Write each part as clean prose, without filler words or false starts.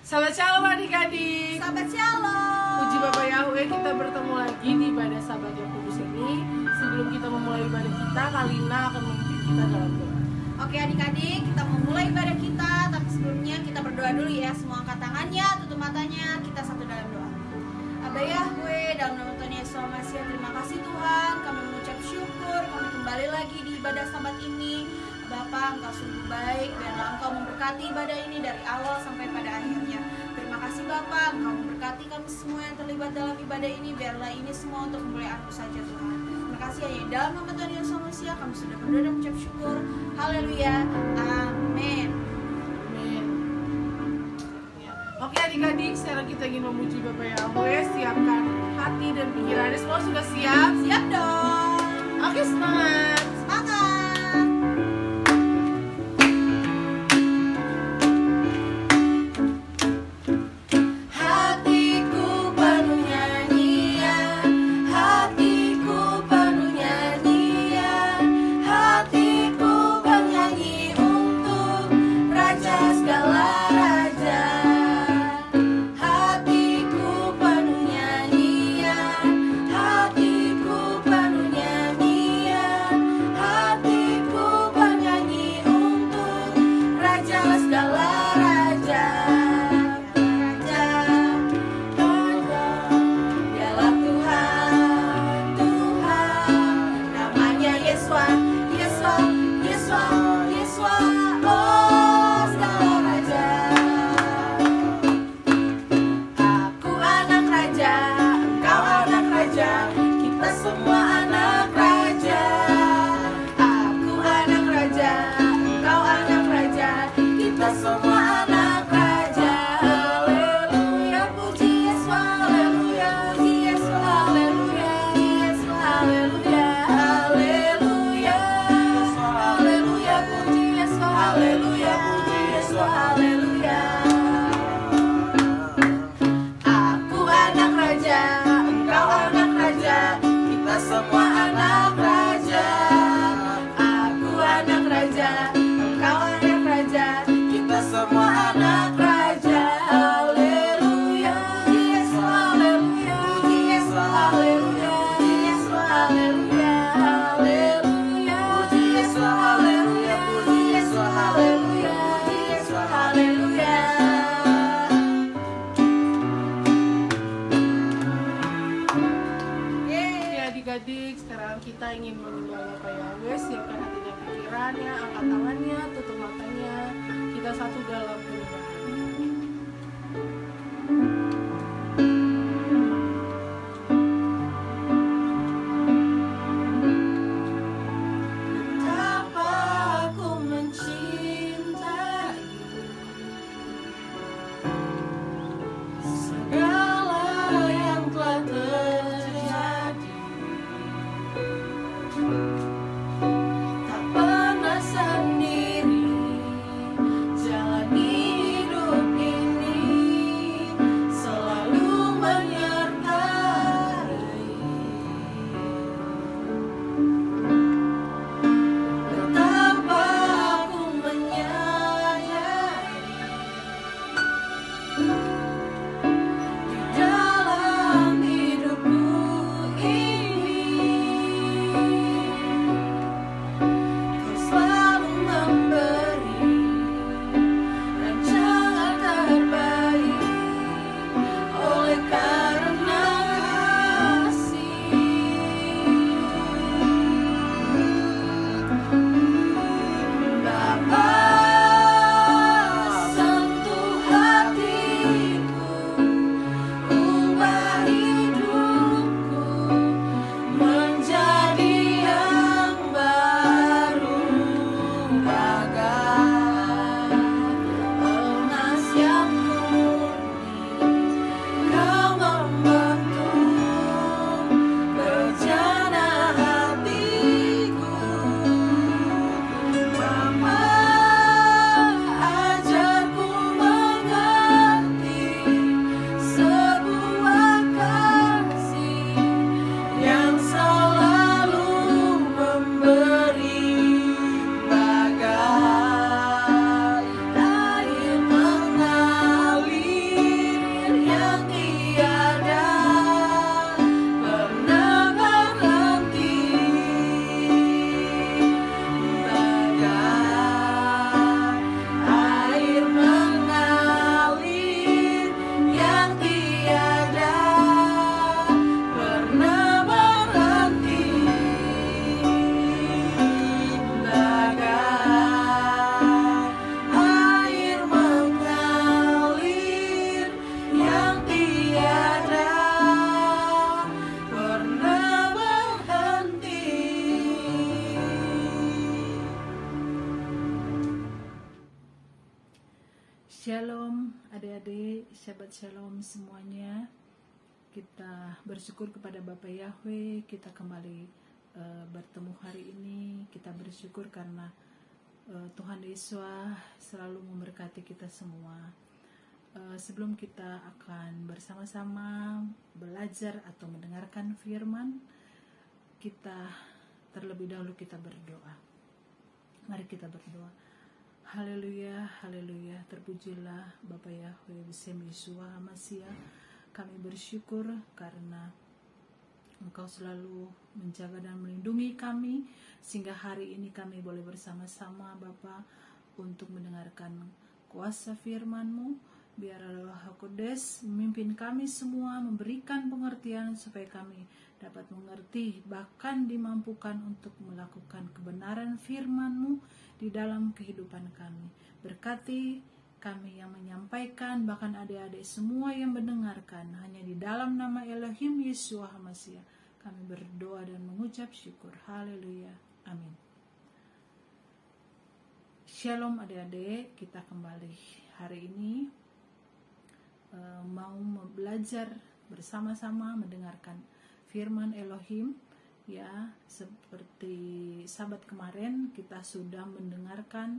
Sahabat Shalom adik-adik. Sahabat Shalom. Puji Bapak Yahweh, kita bertemu lagi di ibadah Sabat yang Kudus ini. Sebelum kita memulai ibadah kita, Kalina akan memimpin kita dalam doa. Oke adik-adik, kita memulai ibadah kita. Tapi sebelumnya kita berdoa dulu ya. Semua angkat tangannya, tutup matanya, kita satu dalam doa. Aba Yahweh, dalam nama Tuhan Yesus Masihi, terima kasih Tuhan. Kami mengucap syukur, kami kembali lagi di ibadah Sabat ini. Bapa, Engkau sungguh baik, biarlah Engkau memberkati ibadah ini dari awal sampai pada akhirnya. Terima kasih Bapa, Engkau memberkati kami semua yang terlibat dalam ibadah ini. Biarlah ini semua untuk kemuliaan-Mu saja Tuhan. Terima kasih ya, dalam nama Tuhan Yesus Masihi kami sudah berdoa dan mengucap syukur. Haleluya, amin. Amin. Oke adik-adik, sekarang kita ingin memuji Bapak Yahweh. Siapkan hati dan pikirannya. Semua sudah siap? Siap dong. Oke, semangat. Semangat. Adik-adik, sekarang kita ingin menyembah Bapak Yahweh. Siapkan hati dan pikirannya, angkat tangannya, tutup matanya. Kita satu dalam penyembahan. Tak pernah sendiri, jalani adik-adik, Shabbat Shalom semuanya. Kita bersyukur kepada Bapa Yahweh, kita kembali bertemu hari ini. Kita bersyukur karena Tuhan Yesus selalu memberkati kita semua. Sebelum kita akan bersama-sama belajar atau mendengarkan firman, kita terlebih dahulu kita berdoa. Mari kita berdoa. Haleluya, haleluya, terpujilah Bapa Yahweh Besem Yeshua Hamasya. Kami bersyukur karena Engkau selalu menjaga dan melindungi kami, sehingga hari ini kami boleh bersama-sama Bapa untuk mendengarkan kuasa firman-Mu. Biar Roh Kudus memimpin kami semua, memberikan pengertian supaya kami dapat mengerti, bahkan dimampukan untuk melakukan kebenaran firman-Mu di dalam kehidupan kami. Berkati kami yang menyampaikan, bahkan adik-adik semua yang mendengarkan, hanya di dalam nama Elohim Yeshua Hamasya kami berdoa dan mengucap syukur. Haleluya, amin. Shalom adik-adik, kita kembali hari ini mau belajar bersama-sama mendengarkan firman Elohim. Ya, seperti sahabat kemarin kita sudah mendengarkan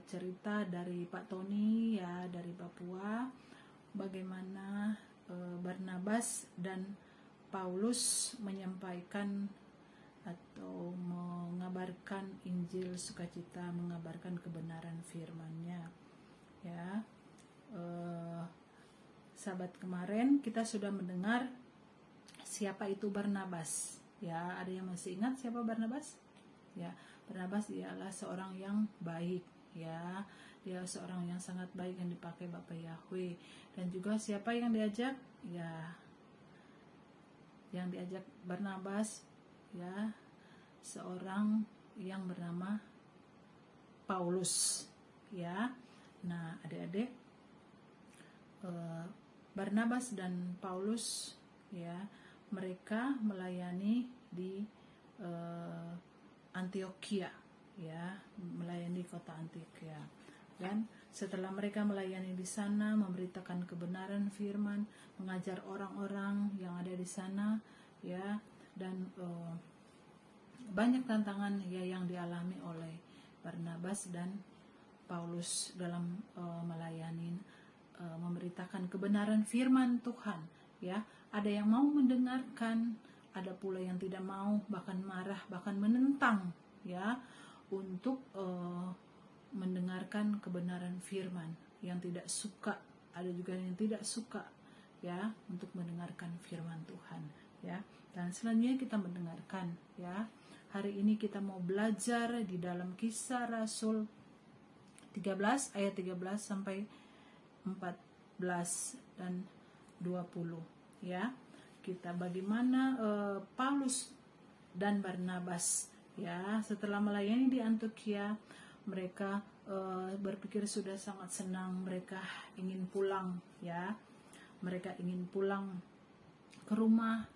cerita dari Pak Tony, ya, dari Papua, bagaimana Barnabas dan Paulus menyampaikan atau mengabarkan Injil sukacita, mengabarkan kebenaran firman-Nya. Ya, sahabat kemarin kita sudah mendengar siapa itu Barnabas. Ya, ada yang masih ingat siapa Barnabas? Ya, Barnabas ialah seorang yang baik. Ya, dia seorang yang sangat baik yang dipakai Bapa Yahweh. Dan juga siapa yang diajak? Ya, yang diajak Barnabas, ya, seorang yang bernama Paulus. Ya, nah adik-adik, Barnabas dan Paulus, ya, mereka melayani di Antioquia, ya, melayani kota Antioquia. Dan setelah mereka melayani di sana, memberitakan kebenaran firman, mengajar orang-orang yang ada di sana, ya, dan banyak tantangan, ya, yang dialami oleh Barnabas dan Paulus dalam melayani, memberitakan kebenaran firman Tuhan. Ya, ada yang mau mendengarkan, ada pula yang tidak mau, bahkan marah, bahkan menentang, ya, untuk mendengarkan kebenaran firman. Yang tidak suka, ada juga yang tidak suka, ya, untuk mendengarkan firman Tuhan. Ya, dan selanjutnya kita mendengarkan, ya. Hari ini kita mau belajar di dalam Kisah Rasul 13 ayat 13 sampai 14 dan 20, ya. Kita bagaimana Paulus dan Barnabas, ya, setelah melayani di Antioquia, mereka berpikir sudah sangat senang, mereka ingin pulang, ya. Mereka ingin pulang ke rumah,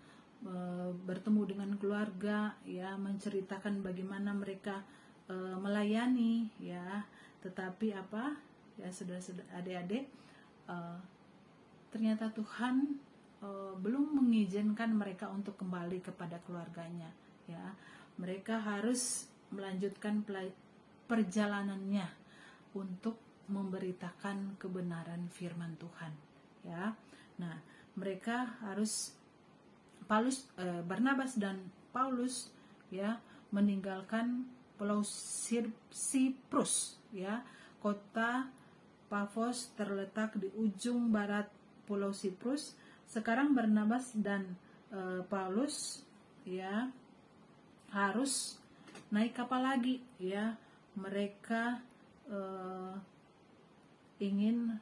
bertemu dengan keluarga, ya, menceritakan bagaimana mereka melayani, ya. Tetapi apa, ya, saudara-saudara, adik-adik, ternyata Tuhan belum mengizinkan mereka untuk kembali kepada keluarganya, ya. Mereka harus melanjutkan perjalanannya untuk memberitakan kebenaran firman Tuhan, ya. Nah, mereka harus Barnabas dan Paulus, ya, meninggalkan Pulau Siprus, ya. Kota Pafos terletak di ujung barat Pulau Siprus. Sekarang Barnabas dan Paulus, ya, harus naik kapal lagi, ya. Mereka ingin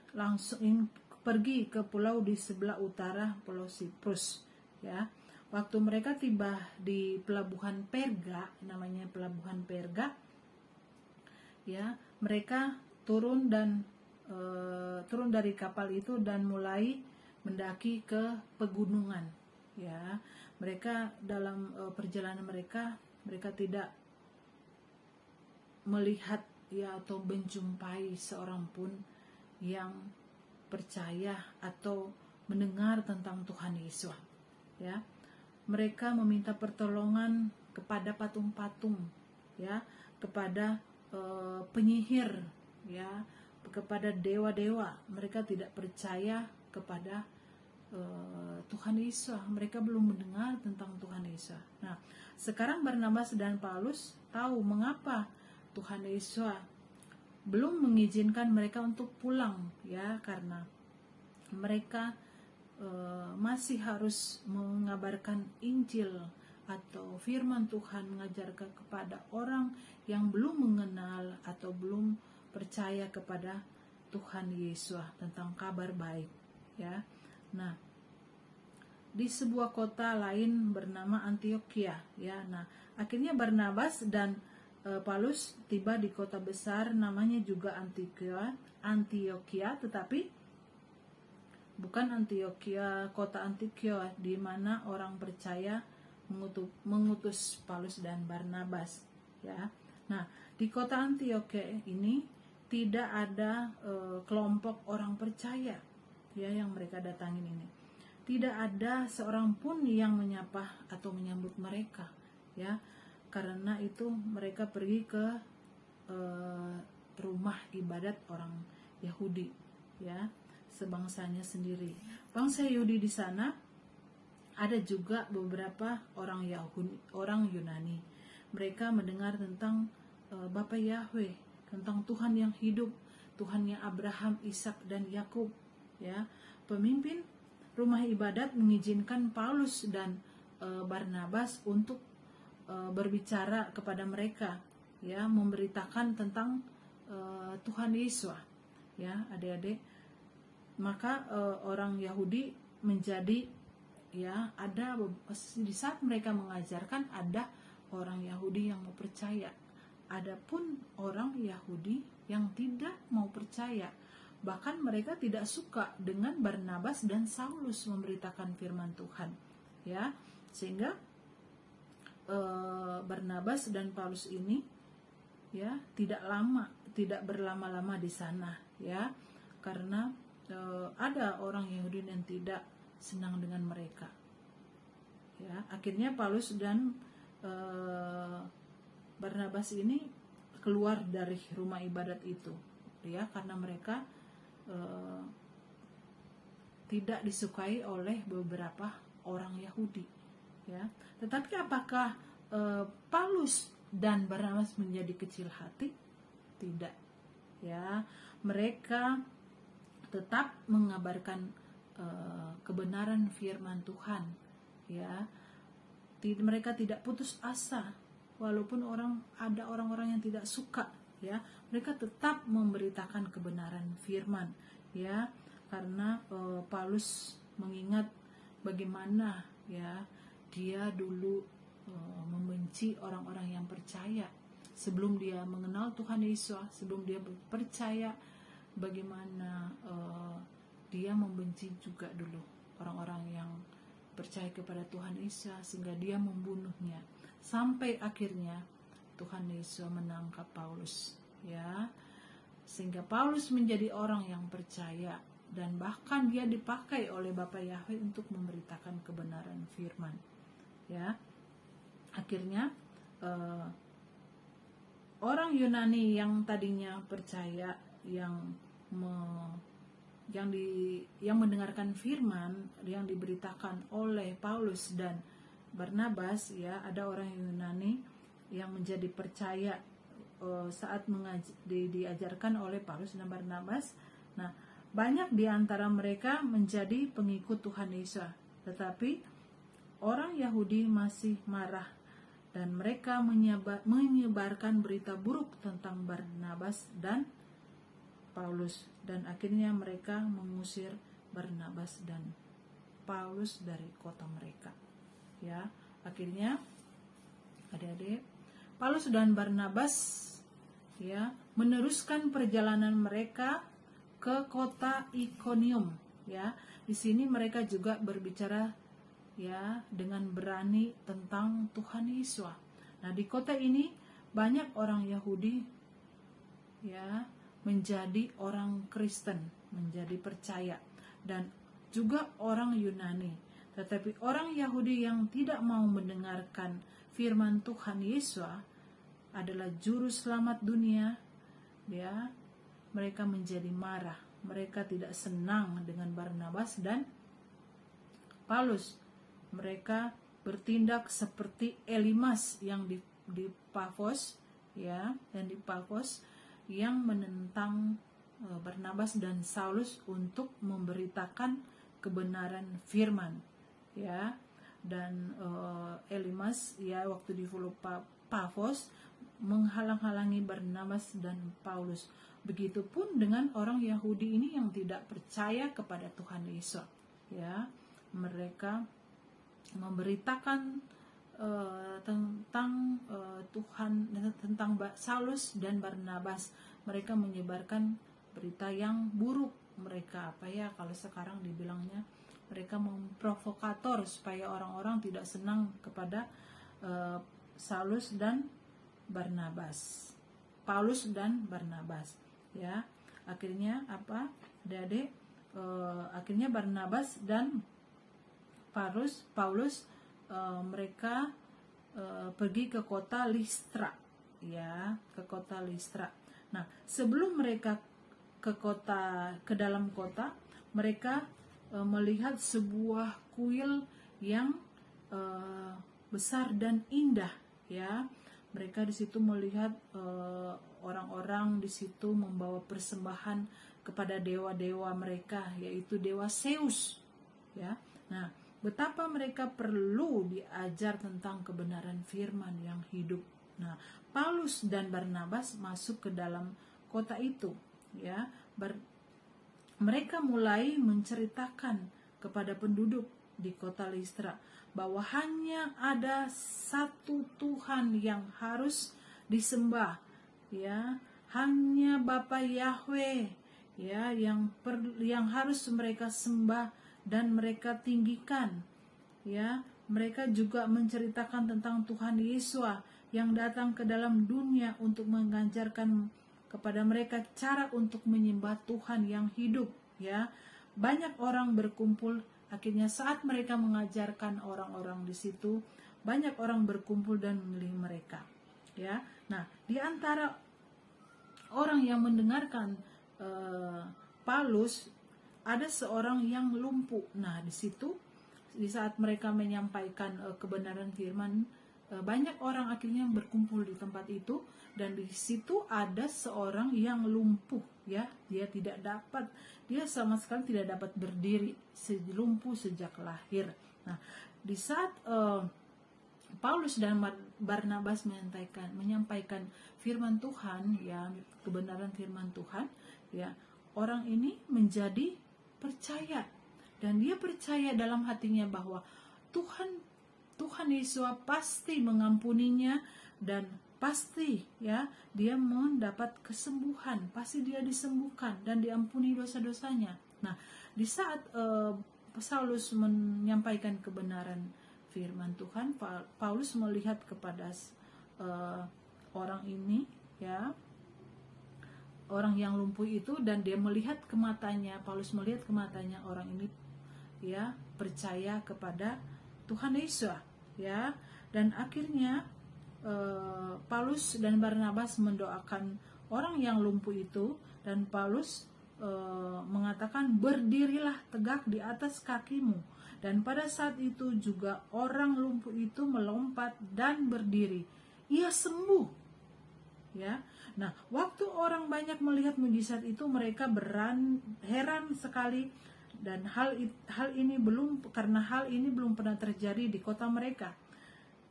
pergi ke pulau di sebelah utara Pulau Siprus, ya. Waktu mereka tiba di pelabuhan Perga, namanya pelabuhan Perga, ya, mereka turun dari kapal itu dan mulai mendaki ke pegunungan, ya. Mereka dalam perjalanan mereka tidak melihat, ya, atau menjumpai seorang pun yang percaya atau mendengar tentang Tuhan Yesus. Ya, mereka meminta pertolongan kepada patung-patung, ya, kepada penyihir, ya, kepada dewa-dewa. Mereka tidak percaya kepada Tuhan Yesus. Mereka belum mendengar tentang Tuhan Yesus. Nah, sekarang Barnabas dan Paulus tahu mengapa Tuhan Yesus belum mengizinkan mereka untuk pulang, ya, karena mereka masih harus mengabarkan Injil atau firman Tuhan, mengajarkan kepada orang yang belum mengenal atau belum percaya kepada Tuhan Yesus tentang kabar baik, ya. Nah, di sebuah kota lain bernama Antioquia, ya. Nah, akhirnya Barnabas dan Paulus tiba di kota besar namanya juga Antioquia, tetapi bukan Antioquia, kota Antioquia di mana orang percaya mengutus Paulus dan Barnabas, ya. Nah, di kota Antioquia ini tidak ada kelompok orang percaya, ya, yang mereka datangin ini. Tidak ada seorang pun yang menyapa atau menyambut mereka, ya. Karena itu mereka pergi ke rumah ibadat orang Yahudi, ya, sebangsanya sendiri. Bangsa Yahudi di sana ada juga beberapa orang Yunani. Mereka mendengar tentang Bapa Yahweh, tentang Tuhan yang hidup, Tuhan yang Abraham, Ishak dan Yakub, ya. Pemimpin rumah ibadat mengizinkan Paulus dan Barnabas untuk berbicara kepada mereka, ya, memberitakan tentang Tuhan Yesus, ya, adik-adik. Maka orang Yahudi menjadi, ya, ada di saat mereka mengajarkan ada orang Yahudi yang mau percaya, adapun orang Yahudi yang tidak mau percaya. Bahkan mereka tidak suka dengan Barnabas dan Saulus memberitakan firman Tuhan, ya, sehingga Barnabas dan Paulus ini, ya, tidak berlama-lama di sana, ya, karena ada orang Yahudi yang tidak senang dengan mereka, ya. Akhirnya Paulus dan Barnabas ini keluar dari rumah ibadat itu, ya, karena mereka tidak disukai oleh beberapa orang Yahudi, ya. Tetapi apakah Paulus dan Barnabas menjadi kecil hati? Tidak, ya. Mereka tetap mengabarkan kebenaran firman Tuhan, ya. Mereka tidak putus asa walaupun ada orang-orang yang tidak suka, ya. Mereka tetap memberitakan kebenaran firman, ya, karena Paulus mengingat bagaimana, ya, dia dulu membenci orang-orang yang percaya sebelum dia mengenal Tuhan Yesus, sebelum dia percaya. Bagaimana dia membenci juga dulu orang-orang yang percaya kepada Tuhan Yesus, sehingga dia membunuhnya, sampai akhirnya Tuhan Yesus menangkap Paulus, ya, sehingga Paulus menjadi orang yang percaya, dan bahkan dia dipakai oleh Bapa Yahweh untuk memberitakan kebenaran firman, ya. Akhirnya orang Yunani yang tadinya percaya, yang mendengarkan firman yang diberitakan oleh Paulus dan Barnabas, ya, ada orang Yunani yang menjadi percaya saat diajarkan oleh Paulus dan Barnabas. Nah, banyak di antara mereka menjadi pengikut Tuhan Yesus, tetapi orang Yahudi masih marah dan mereka menyebarkan berita buruk tentang Barnabas dan Paulus, dan akhirnya mereka mengusir Barnabas dan Paulus dari kota mereka, ya. Akhirnya adik-adik, Paulus dan Barnabas, ya, meneruskan perjalanan mereka ke kota Ikonium, ya. Di sini mereka juga berbicara, ya, dengan berani tentang Tuhan Yesus. Nah, di kota ini banyak orang Yahudi, ya, menjadi orang Kristen, menjadi percaya, dan juga orang Yunani. Tetapi orang Yahudi yang tidak mau mendengarkan firman Tuhan Yesus adalah juru selamat dunia, ya, mereka menjadi marah. Mereka tidak senang dengan Barnabas dan Paulus. Mereka bertindak seperti Elimas yang di Pafos, ya, dan di Pafos, yang menentang Barnabas dan Saulus untuk memberitakan kebenaran firman, ya. Dan Elimas, ya, waktu di Pafos menghalang-halangi Barnabas dan Paulus. Begitupun dengan orang Yahudi ini yang tidak percaya kepada Tuhan Yesus, ya. Mereka memberitakan tentang Tuhan, tentang Saulus dan Barnabas. Mereka menyebarkan berita yang buruk. Mereka kalau sekarang dibilangnya, mereka memprovokator supaya orang-orang tidak senang kepada Saulus dan Barnabas, Paulus dan Barnabas, ya. Akhirnya akhirnya Barnabas dan Paulus mereka pergi ke kota Listra, ya, ke kota Listra. Nah, sebelum mereka ke dalam kota, mereka melihat sebuah kuil yang besar dan indah, ya. Mereka di situ melihat orang-orang di situ membawa persembahan kepada dewa-dewa mereka, yaitu dewa Zeus, ya. Nah, betapa mereka perlu diajar tentang kebenaran firman yang hidup. Nah, Paulus dan Barnabas masuk ke dalam kota itu, ya. Mereka mulai menceritakan kepada penduduk di kota Listra bahwa hanya ada satu Tuhan yang harus disembah, ya. Hanya Bapa Yahweh, ya, yang harus mereka sembah dan mereka tinggikan, ya. Mereka juga menceritakan tentang Tuhan Yesus yang datang ke dalam dunia untuk mengajarkan kepada mereka cara untuk menyembah Tuhan yang hidup, ya. Banyak orang berkumpul. Akhirnya saat mereka mengajarkan orang-orang di situ, banyak orang berkumpul dan memilih mereka, ya. Nah, di antara orang yang mendengarkan Paulus, ada seorang yang lumpuh. Nah, di situ, di saat mereka menyampaikan kebenaran firman, banyak orang akhirnya berkumpul di tempat itu, dan di situ ada seorang yang lumpuh, ya. Dia sama sekali tidak dapat berdiri, lumpuh sejak lahir. Nah, di saat Paulus dan Barnabas menyampaikan firman Tuhan, ya, kebenaran firman Tuhan, ya, orang ini menjadi percaya, dan dia percaya dalam hatinya bahwa Tuhan Yesus pasti mengampuninya, dan pasti, ya, dia mendapat kesembuhan, pasti dia disembuhkan dan diampuni dosa-dosanya. Nah, di saat Saulus menyampaikan kebenaran firman Tuhan, Paulus melihat kepada orang ini, ya, orang yang lumpuh itu, dan dia melihat ke matanya. Paulus melihat ke matanya orang ini, ya, percaya kepada Tuhan Yesus, ya. Dan akhirnya Paulus dan Barnabas mendoakan orang yang lumpuh itu, dan Paulus mengatakan, berdirilah tegak di atas kakimu. Dan pada saat itu juga orang lumpuh itu melompat dan berdiri. Ia sembuh, ya. Nah, waktu orang banyak melihat mujizat itu, mereka heran sekali, dan hal ini belum pernah terjadi di kota mereka.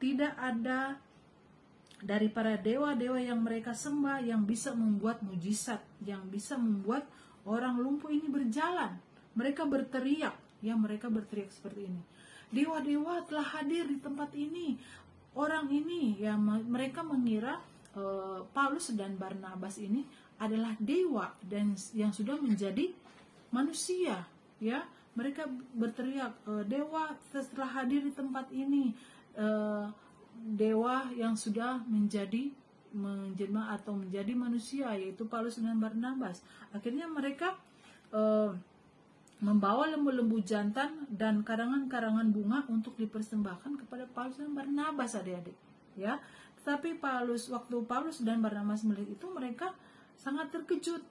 Tidak ada dari para dewa-dewa yang mereka sembah yang bisa membuat mujizat, yang bisa membuat orang lumpuh ini berjalan. Mereka berteriak, ya, mereka berteriak seperti ini, dewa-dewa telah hadir di tempat ini. Orang ini, ya, mereka mengira Paulus dan Barnabas ini adalah dewa dan yang sudah menjadi manusia, ya. Mereka berteriak, dewa telah hadir di tempat ini, dewa yang sudah menjelma atau menjadi manusia, yaitu Paulus dan Barnabas. Akhirnya mereka membawa lembu-lembu jantan dan karangan-karangan bunga untuk dipersembahkan kepada Paulus dan Barnabas, adik-adik. Ya, tetapi waktu Paulus dan Barnabas melihat itu, mereka sangat terkejut.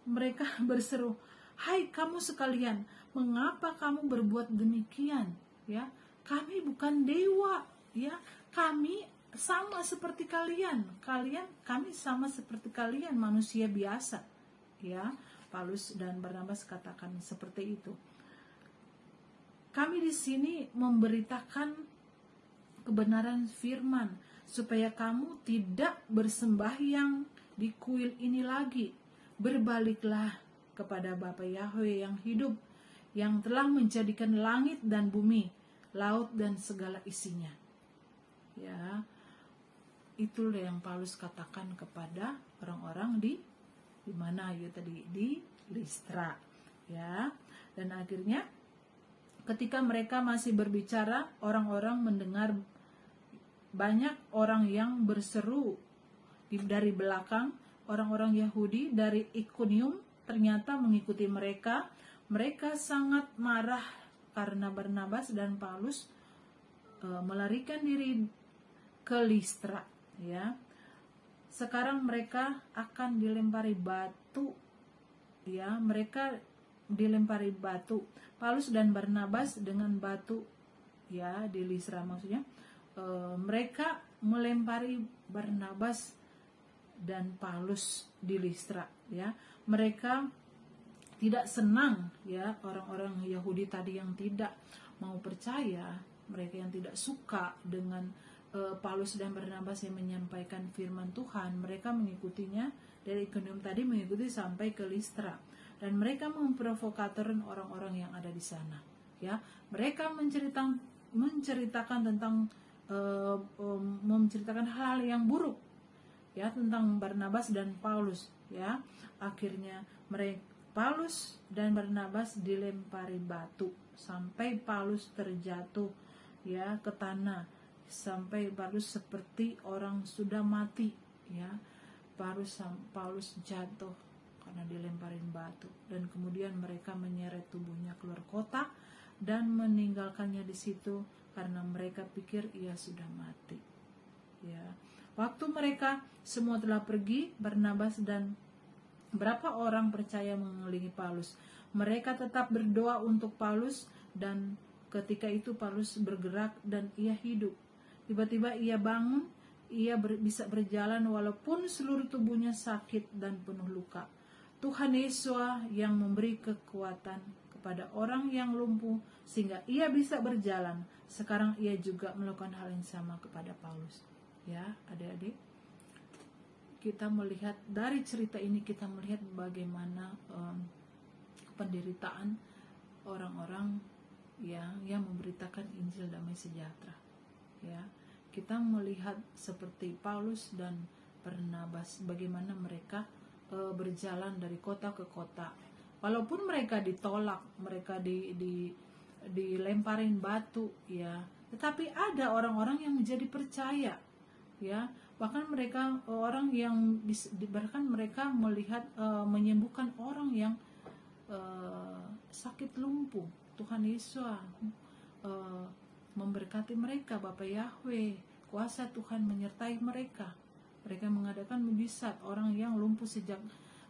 Mereka berseru, "Hai kamu sekalian, mengapa kamu berbuat demikian? Ya, kami bukan dewa, ya, kami sama seperti kalian. Kami sama seperti kalian, manusia biasa." Ya, Paulus dan Barnabas katakan seperti itu. Kami di sini memberitakan kebenaran firman supaya kamu tidak bersembahyang di kuil ini lagi. Berbaliklah kepada Bapa Yahweh yang hidup, yang telah menjadikan langit dan bumi, laut dan segala isinya. Ya, itulah yang Paulus katakan kepada orang-orang di mana ya tadi, di Listra, ya. Dan akhirnya ketika mereka masih berbicara, orang-orang mendengar banyak orang yang berseru dari belakang. Orang-orang Yahudi dari Ikonium ternyata mengikuti mereka. Mereka sangat marah karena Barnabas dan Paulus melarikan diri ke Listra, ya. Sekarang mereka akan dilempari batu, ya. Mereka dilempari batu. Paulus dan Barnabas dengan batu, ya, di Listra maksudnya. Mereka melempari Barnabas dan Paulus di Listra, ya. Mereka tidak senang, ya, orang-orang Yahudi tadi yang tidak mau percaya, mereka yang tidak suka dengan Paulus dan Barnabas yang menyampaikan firman Tuhan. Mereka mengikutinya dari Ikonium tadi, mengikuti sampai ke Listra, dan mereka memprovokatorkan orang-orang yang ada di sana, ya. Mereka menceritakan tentang menceritakan hal yang buruk, ya, tentang Barnabas dan Paulus, ya. Akhirnya Paulus dan Barnabas dilempari batu sampai Paulus terjatuh, ya, ke tanah, sampai Paulus seperti orang sudah mati, ya. Paulus jatuh karena dilemparin batu, dan kemudian mereka menyeret tubuhnya keluar kota dan meninggalkannya di situ karena mereka pikir ia sudah mati, ya. Waktu mereka semua telah pergi, Barnabas dan berapa orang percaya mengelilingi Paulus. Mereka tetap berdoa untuk Paulus, dan ketika itu Paulus bergerak dan ia hidup. Tiba-tiba ia bangun, ia bisa berjalan walaupun seluruh tubuhnya sakit dan penuh luka. Tuhan Yesus yang memberi kekuatan kepada orang yang lumpuh sehingga ia bisa berjalan. Sekarang ia juga melakukan hal yang sama kepada Paulus. Ya, adik-adik, kita melihat dari cerita ini, kita melihat bagaimana penderitaan orang-orang yang memberitakan Injil damai sejahtera, ya. Kita melihat seperti Paulus dan Barnabas, bagaimana mereka berjalan dari kota ke kota, walaupun mereka ditolak, mereka dilemparin batu, ya, tetapi ada orang-orang yang menjadi percaya, ya. Bahkan mereka bahkan mereka melihat menyembuhkan orang yang sakit lumpuh. Tuhan Yesus memberkati mereka. Bapa Yahweh, kuasa Tuhan menyertai mereka. Mereka mengadakan mujizat, orang yang lumpuh sejak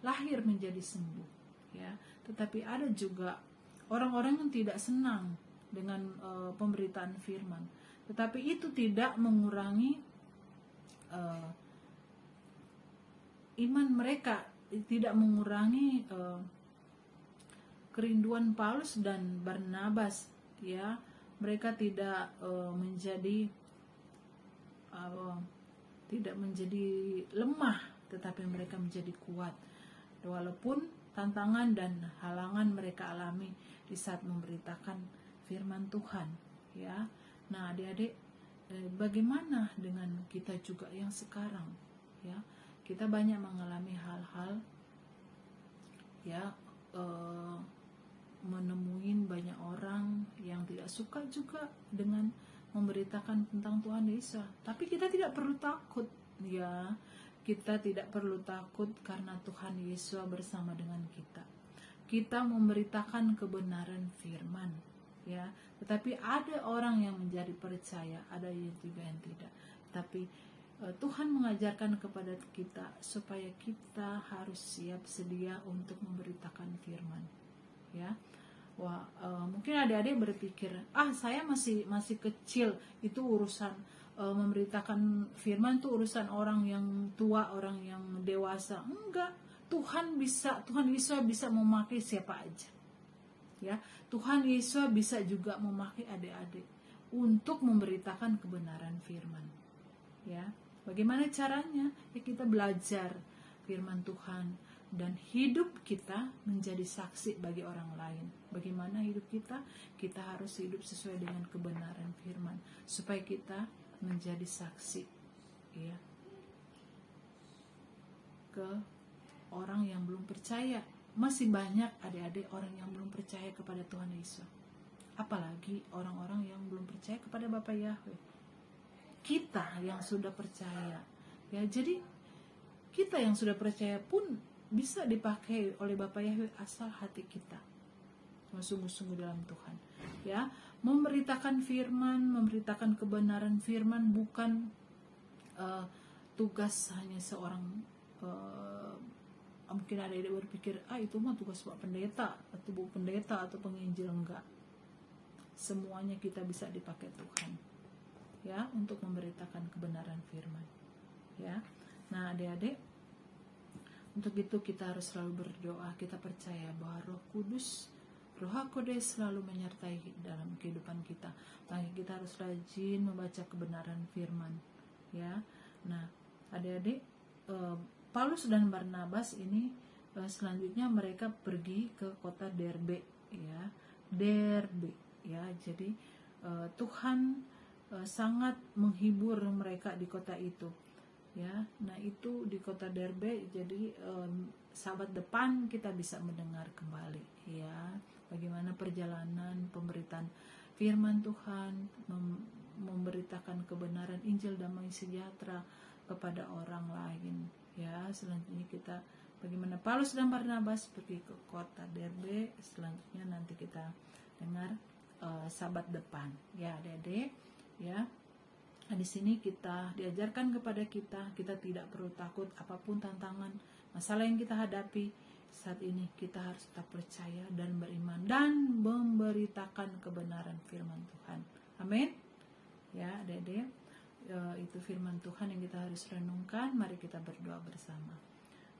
lahir menjadi sembuh, ya. Tetapi ada juga orang-orang yang tidak senang dengan pemberitaan firman, tetapi itu tidak mengurangi iman mereka, tidak mengurangi kerinduan Paulus dan Barnabas, ya. Mereka tidak menjadi lemah, tetapi mereka menjadi kuat walaupun tantangan dan halangan mereka alami di saat memberitakan firman Tuhan, ya. Nah, adik-adik, bagaimana dengan kita juga yang sekarang, ya? Kita banyak mengalami hal-hal, ya, menemuin banyak orang yang tidak suka juga dengan memberitakan tentang Tuhan Yesus. Tapi kita tidak perlu takut, ya. Kita tidak perlu takut karena Tuhan Yesus bersama dengan kita. kita memberitakan kebenaran firman, ya. Tetapi ada orang yang menjadi percaya, ada juga yang tidak. Tapi Tuhan mengajarkan kepada kita supaya kita harus siap sedia untuk memberitakan firman, ya. Wah, mungkin adik-adik berpikir, saya masih kecil, itu urusan memberitakan firman itu urusan orang yang tua, orang yang dewasa. Enggak, Tuhan Yesus bisa memakai siapa aja, ya. Tuhan Yesus bisa juga memakai adik-adik untuk memberitakan kebenaran firman, ya. Bagaimana caranya? Ya, kita belajar firman Tuhan dan hidup kita menjadi saksi bagi orang lain. Bagaimana hidup kita? Kita harus hidup sesuai dengan kebenaran firman supaya kita menjadi saksi, ya, ke orang yang belum percaya. Masih banyak adik-adik orang yang belum percaya kepada Tuhan Yesus. Apalagi orang-orang yang belum percaya kepada Bapa Yahweh. Kita yang sudah percaya, ya, jadi kita yang sudah percaya pun bisa dipakai oleh Bapa Yahweh asal hati kita sungguh-sungguh dalam Tuhan, ya. Memberitakan firman, memberitakan kebenaran firman bukan tugas hanya seorang. Mungkin ada yang berpikir, itu mah tugas Pak Pendeta atau Bu Pendeta atau penginjil. Enggak, semuanya kita bisa dipakai Tuhan, ya, untuk memberitakan kebenaran firman, ya. Nah, adik-adik, untuk itu kita harus selalu berdoa. Kita percaya bahwa Roh Kudus, Roh HaKodes selalu menyertai dalam kehidupan kita. Makanya kita harus rajin membaca kebenaran firman, ya. Nah, adik-adik, Paulus dan Barnabas ini selanjutnya mereka pergi ke kota Derbe, ya. Derbe, ya. Jadi Tuhan sangat menghibur mereka di kota itu, ya. Nah, itu di kota Derbe. Jadi sahabat depan kita bisa mendengar kembali, ya, bagaimana perjalanan pemberitaan firman Tuhan, memberitakan kebenaran Injil damai sejahtera kepada orang lain, ya. Selanjutnya kita bagaimana Paulus dan Barnabas pergi ke kota Derbe. Selanjutnya nanti kita dengar sahabat depan, ya, adik-adik, ya. Nah, di sini kita diajarkan kepada kita tidak perlu takut apapun tantangan, masalah yang kita hadapi saat ini. Kita harus tetap percaya dan beriman dan memberitakan kebenaran firman Tuhan. Amin, ya, adik-adik. Itu firman Tuhan yang kita harus renungkan. Mari kita berdoa bersama.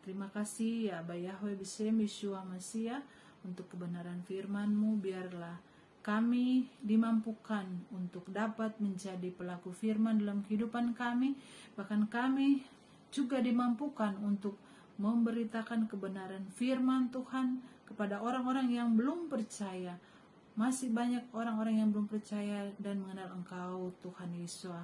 Terima kasih ya Aba Yahweh Bishem Yeshua Mashiach untuk kebenaran firman-Mu. Biarlah kami dimampukan untuk dapat menjadi pelaku firman dalam kehidupan kami. Bahkan kami juga dimampukan untuk memberitakan kebenaran firman Tuhan kepada orang-orang yang belum percaya. Masih banyak orang-orang yang belum percaya dan mengenal Engkau, Tuhan Yesus.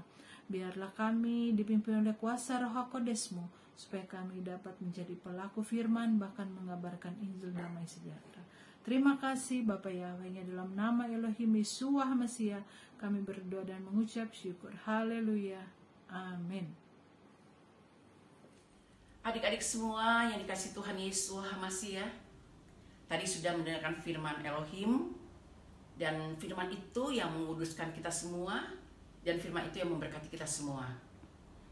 Biarlah kami dipimpin oleh kuasa Roh HaKodes-Mu, supaya kami dapat menjadi pelaku firman, bahkan mengabarkan Injil damai sejahtera. Terima kasih Bapa Yahweh, dalam nama Elohim Yeshua Mashiach kami berdoa dan mengucap syukur. Haleluya. Amin. Adik-adik semua yang dikasih Tuhan Yesus Mashiach, tadi sudah mendengarkan firman Elohim, dan firman itu yang menguduskan kita semua, dan firman itu yang memberkati kita semua,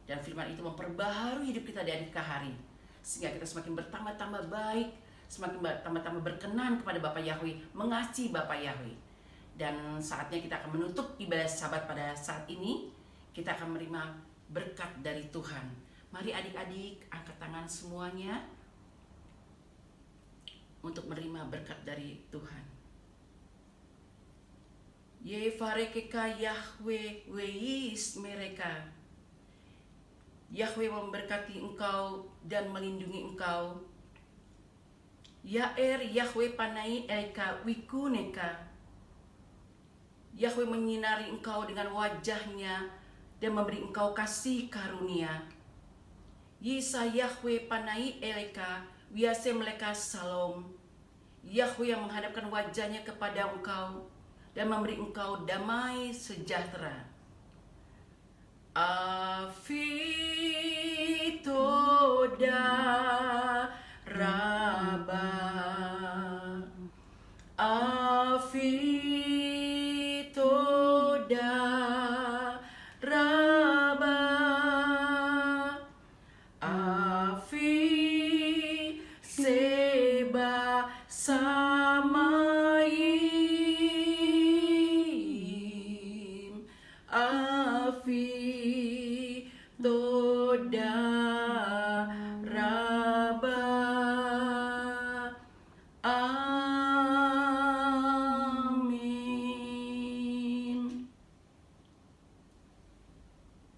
dan firman itu memperbaharui hidup kita dari hari ke hari, sehingga kita semakin bertambah-tambah baik, semakin bertambah-tambah berkenan kepada Bapa Yahweh, mengasihi Bapa Yahweh. Dan saatnya kita akan menutup ibadah Sabat pada saat ini. Kita akan menerima berkat dari Tuhan. Mari adik-adik angkat tangan semuanya untuk menerima berkat dari Tuhan. Yevarekeka Yahweh weis mereka. Yahweh memberkati engkau dan melindungi engkau. Yaer Yahweh panai eka wikuneka. Yahweh menyinari engkau dengan wajahnya dan memberi engkau kasih karunia. Yisa Yahweh panai eleka wiase meleka salom. Yahweh yang menghadapkan wajahnya kepada engkau dan memberi engkau damai sejahtera. Afitoda.